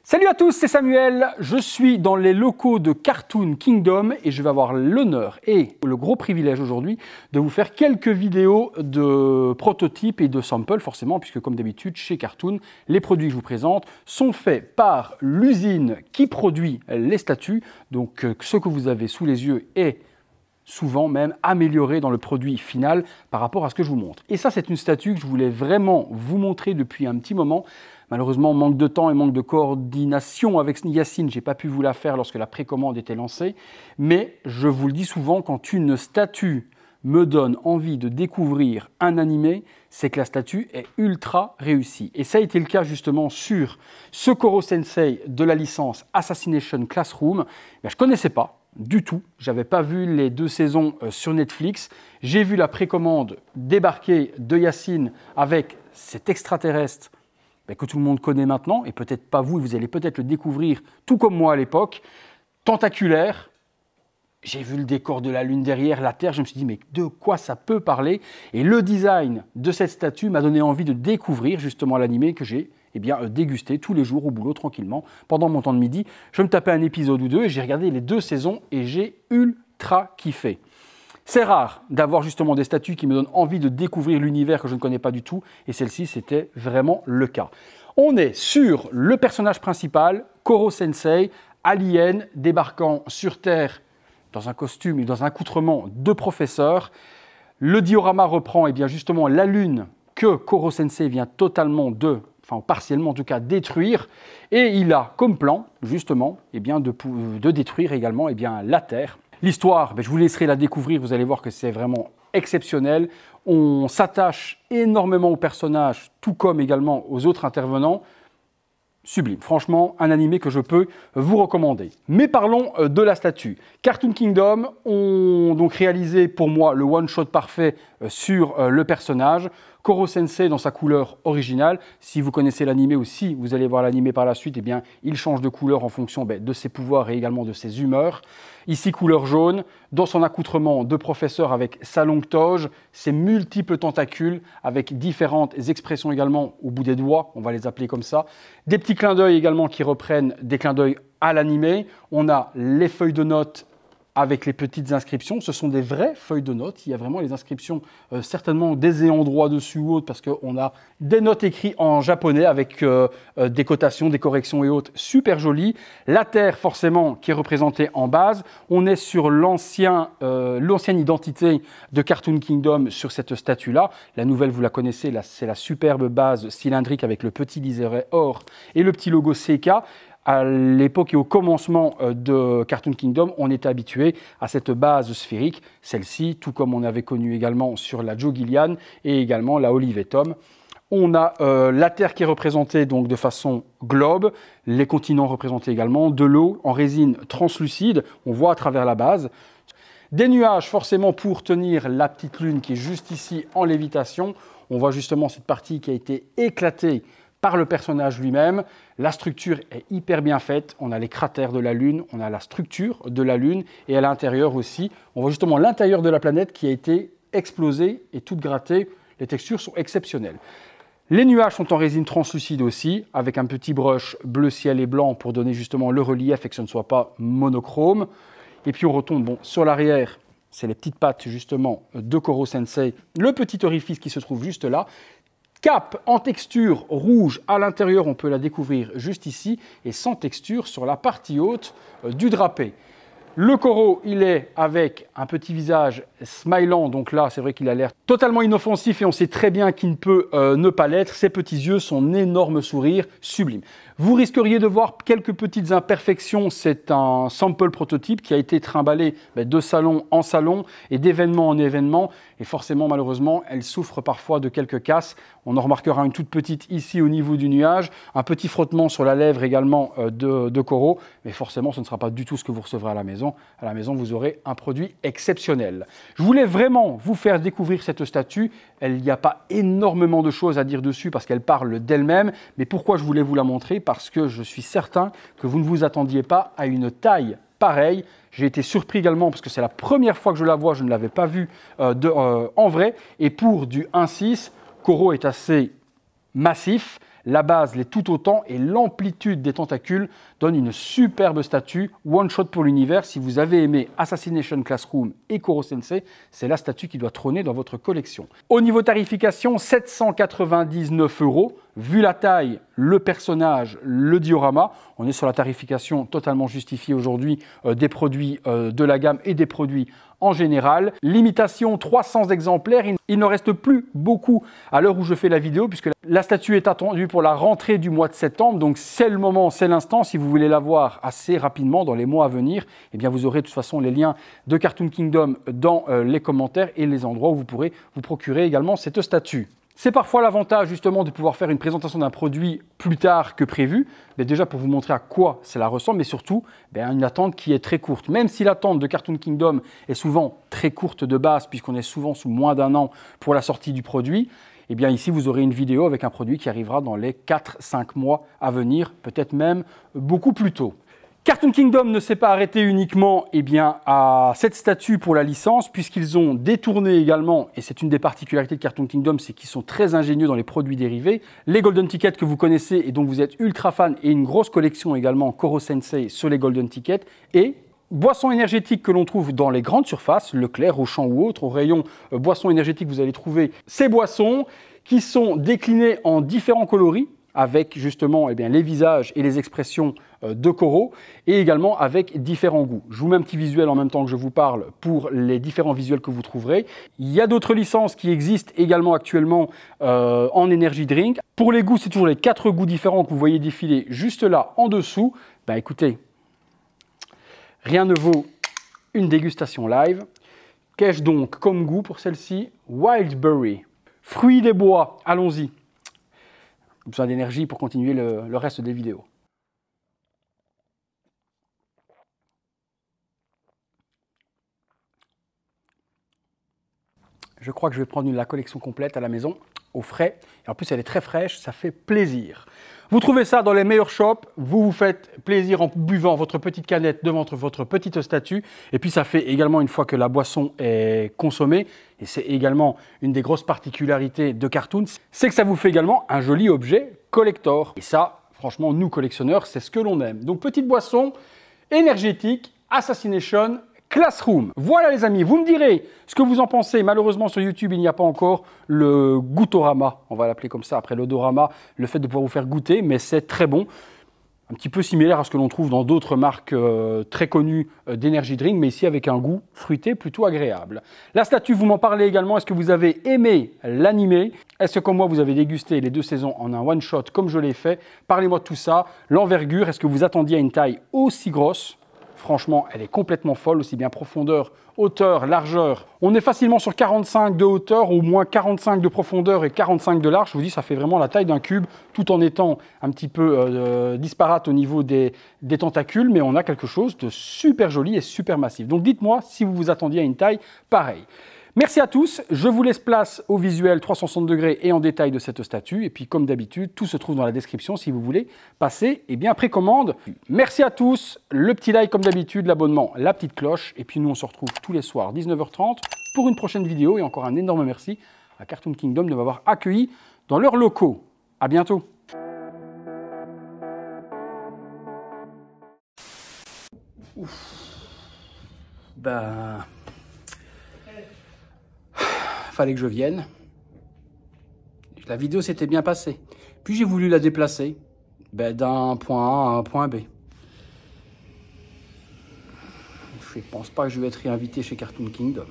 Salut à tous, c'est Samuel, je suis dans les locaux de Cartoon Kingdom et je vais avoir l'honneur et le gros privilège aujourd'hui de vous faire quelques vidéos de prototypes et de samples forcément, puisque comme d'habitude chez Cartoon, les produits que je vous présente sont faits par l'usine qui produit les statues, donc ce que vous avez sous les yeux est souvent même amélioré dans le produit final par rapport à ce que je vous montre. Et ça, c'est une statue que je voulais vraiment vous montrer depuis un petit moment. Malheureusement, manque de temps et manque de coordination avec Yacine, je n'ai pas pu vous la faire lorsque la précommande était lancée. Mais je vous le dis souvent, quand une statue me donne envie de découvrir un animé, c'est que la statue est ultra réussie. Et ça a été le cas justement sur ce Koro Sensei de la licence Assassination Classroom. Je ne connaissais pas du tout, je n'avais pas vu les 2 saisons sur Netflix. J'ai vu la précommande débarquer de Yacine avec cet extraterrestre que tout le monde connaît maintenant, et peut-être pas vous, vous allez peut-être le découvrir, tout comme moi à l'époque, tentaculaire. J'ai vu le décor de la Lune derrière, la Terre, je me suis dit, mais de quoi ça peut parler? Et le design de cette statue m'a donné envie de découvrir justement l'animé que j'ai dégusté tous les jours au boulot tranquillement. Pendant mon temps de midi, je me tapais un épisode ou deux et j'ai regardé les 2 saisons et j'ai ultra kiffé. C'est rare d'avoir justement des statues qui me donnent envie de découvrir l'univers que je ne connais pas du tout, et celle-ci, c'était vraiment le cas. On est sur le personnage principal, Koro Sensei, alien, débarquant sur Terre dans un costume et dans un accoutrement de professeur. Le diorama reprend justement la Lune que Koro Sensei vient totalement partiellement en tout cas, détruire, et il a comme plan, justement, de détruire également la Terre. L'histoire, je vous laisserai la découvrir, vous allez voir que c'est vraiment exceptionnel. On s'attache énormément aux personnages, tout comme également aux autres intervenants. Sublime, franchement, un animé que je peux vous recommander. Mais parlons de la statue. Cartoon Kingdom ont donc réalisé pour moi le one-shot parfait sur le personnage. Koro Sensei dans sa couleur originale. Si vous connaissez l'animé ou si vous allez voir l'animé par la suite, il change de couleur en fonction de ses pouvoirs et également de ses humeurs. Ici, couleur jaune, dans son accoutrement de professeur avec sa longue toge, ses multiples tentacules avec différentes expressions également au bout des doigts, on va les appeler comme ça. Des petits clins d'œil également qui reprennent des clins d'œil à l'animé. On a les feuilles de notes avec les petites inscriptions, ce sont des vraies feuilles de notes. Il y a vraiment les inscriptions certainement des endroits dessus ou autres parce qu'on a des notes écrites en japonais avec des cotations, des corrections et autres, super jolies. La Terre forcément qui est représentée en base. On est sur l'ancienne identité de Cartoon Kingdom sur cette statue-là. La nouvelle, vous la connaissez, c'est la superbe base cylindrique avec le petit liseré or et le petit logo Seika. À l'époque et au commencement de Cartoon Kingdom, on était habitué à cette base sphérique. Celle-ci, tout comme on avait connu également sur la Joe Gillian et également la Olive et Tom. On a la Terre qui est représentée donc de façon globe, les continents représentés également, de l'eau en résine translucide, on voit à travers la base. Des nuages forcément pour tenir la petite lune qui est juste ici en lévitation. On voit justement cette partie qui a été éclatée par le personnage lui-même. La structure est hyper bien faite. On a les cratères de la Lune, on a la structure de la Lune et à l'intérieur aussi, on voit justement l'intérieur de la planète qui a été explosée et toute grattée. Les textures sont exceptionnelles. Les nuages sont en résine translucide aussi, avec un petit brush bleu ciel et blanc pour donner justement le relief et que ce ne soit pas monochrome. Et puis on retombe sur l'arrière, c'est les petites pattes justement de Koro Sensei, le petit orifice qui se trouve juste là. Cape en texture rouge à l'intérieur, on peut la découvrir juste ici, et sans texture sur la partie haute du drapé. Le Koro, il est avec un petit visage smilant, donc là, c'est vrai qu'il a l'air totalement inoffensif et on sait très bien qu'il ne peut ne pas l'être. Ses petits yeux, son énorme sourire, sublime. Vous risqueriez de voir quelques petites imperfections. C'est un sample prototype qui a été trimballé de salon en salon et d'événement en événement. Et forcément, malheureusement, elle souffre parfois de quelques casses. On en remarquera une toute petite ici au niveau du nuage, un petit frottement sur la lèvre également de Koro. Mais forcément, ce ne sera pas du tout ce que vous recevrez à la maison. À la maison, vous aurez un produit exceptionnel. Je voulais vraiment vous faire découvrir cette statue. Il n'y a pas énormément de choses à dire dessus parce qu'elle parle d'elle-même. Mais pourquoi je voulais vous la montrer? Parce que je suis certain que vous ne vous attendiez pas à une taille pareille. J'ai été surpris également parce que c'est la première fois que je la vois, je ne l'avais pas vue en vrai. Et pour du 1.6, Koro est assez massif. La base l'est tout autant et l'amplitude des tentacules donne une superbe statue. One shot pour l'univers. Si vous avez aimé Assassination Classroom et Koro Sensei, c'est la statue qui doit trôner dans votre collection. Au niveau tarification, 799 €. Vu la taille, le personnage, le diorama, on est sur la tarification totalement justifiée aujourd'hui des produits de la gamme et des produits en général. Limitation 300 exemplaires. Il ne reste plus beaucoup à l'heure où je fais la vidéo puisque la statue est attendue pour la rentrée du mois de septembre. Donc c'est le moment, c'est l'instant. Si vous voulez la voir assez rapidement dans les mois à venir, eh bien vous aurez de toute façon les liens de Cartoon Kingdom dans les commentaires et les endroits où vous pourrez vous procurer également cette statue. C'est parfois l'avantage justement de pouvoir faire une présentation d'un produit plus tard que prévu, mais déjà pour vous montrer à quoi cela ressemble, mais surtout une attente qui est très courte. Même si l'attente de Cartoon Kingdom est souvent très courte de base, puisqu'on est souvent sous moins d'un an pour la sortie du produit, eh bien ici vous aurez une vidéo avec un produit qui arrivera dans les 4-5 mois à venir, peut-être même beaucoup plus tôt. Cartoon Kingdom ne s'est pas arrêté uniquement à cette statue pour la licence, puisqu'ils ont détourné également, et c'est une des particularités de Cartoon Kingdom, c'est qu'ils sont très ingénieux dans les produits dérivés, les Golden Tickets que vous connaissez et dont vous êtes ultra fan, et une grosse collection également Koro Sensei sur les Golden Tickets, et boissons énergétiques que l'on trouve dans les grandes surfaces, Leclerc, Auchan ou autres. Au rayon boissons énergétiques, vous allez trouver ces boissons qui sont déclinées en différents coloris, avec justement les visages et les expressions de Koro, et également avec différents goûts. Je vous mets un petit visuel en même temps que je vous parle pour les différents visuels que vous trouverez. Il y a d'autres licences qui existent également actuellement en energy drink. Pour les goûts, c'est toujours les 4 goûts différents que vous voyez défiler juste là en dessous. Écoutez, rien ne vaut une dégustation live. Qu'ai-je donc comme goût pour celle-ci? Wild Berry. Fruits des bois, allons-y. Besoin d'énergie pour continuer le reste des vidéos. Je crois que je vais prendre la collection complète à la maison, au frais. Et en plus, elle est très fraîche, ça fait plaisir. Vous trouvez ça dans les meilleurs shops, vous vous faites plaisir en buvant votre petite canette devant votre petite statue. Et puis, ça fait également une fois que la boisson est consommée. Et c'est également une des grosses particularités de Cartoon, c'est que ça vous fait également un joli objet collector. Et ça, franchement, nous collectionneurs, c'est ce que l'on aime. Donc, petite boisson énergétique, Assassination Classroom. Voilà les amis, vous me direz ce que vous en pensez. Malheureusement sur YouTube, il n'y a pas encore le Goutorama, on va l'appeler comme ça, après l'odorama, le fait de pouvoir vous faire goûter, mais c'est très bon. Un petit peu similaire à ce que l'on trouve dans d'autres marques très connues d'énergy drink, mais ici avec un goût fruité plutôt agréable. La statue, vous m'en parlez également. Est-ce que vous avez aimé l'animé? Est-ce que comme moi, vous avez dégusté les 2 saisons en un one-shot comme je l'ai fait? Parlez-moi de tout ça. L'envergure, est-ce que vous attendiez à une taille aussi grosse? Franchement, elle est complètement folle, aussi bien profondeur, hauteur, largeur. On est facilement sur 45 de hauteur, au moins 45 de profondeur et 45 de large. Je vous dis, ça fait vraiment la taille d'un cube, tout en étant un petit peu disparate au niveau des tentacules, mais on a quelque chose de super joli et super massif. Donc dites-moi si vous vous attendiez à une taille pareille. Merci à tous, je vous laisse place au visuel 360 degrés et en détail de cette statue. Et puis comme d'habitude, tout se trouve dans la description si vous voulez passer précommande. Merci à tous, le petit like comme d'habitude, l'abonnement, la petite cloche. Et puis nous on se retrouve tous les soirs 19h30 pour une prochaine vidéo. Et encore un énorme merci à Cartoon Kingdom de m'avoir accueilli dans leurs locaux. À bientôt. Fallait que je vienne. La vidéo s'était bien passée. Puis j'ai voulu la déplacer d'un point A à un point B. Je ne pense pas que je vais être réinvité chez Cartoon Kingdom.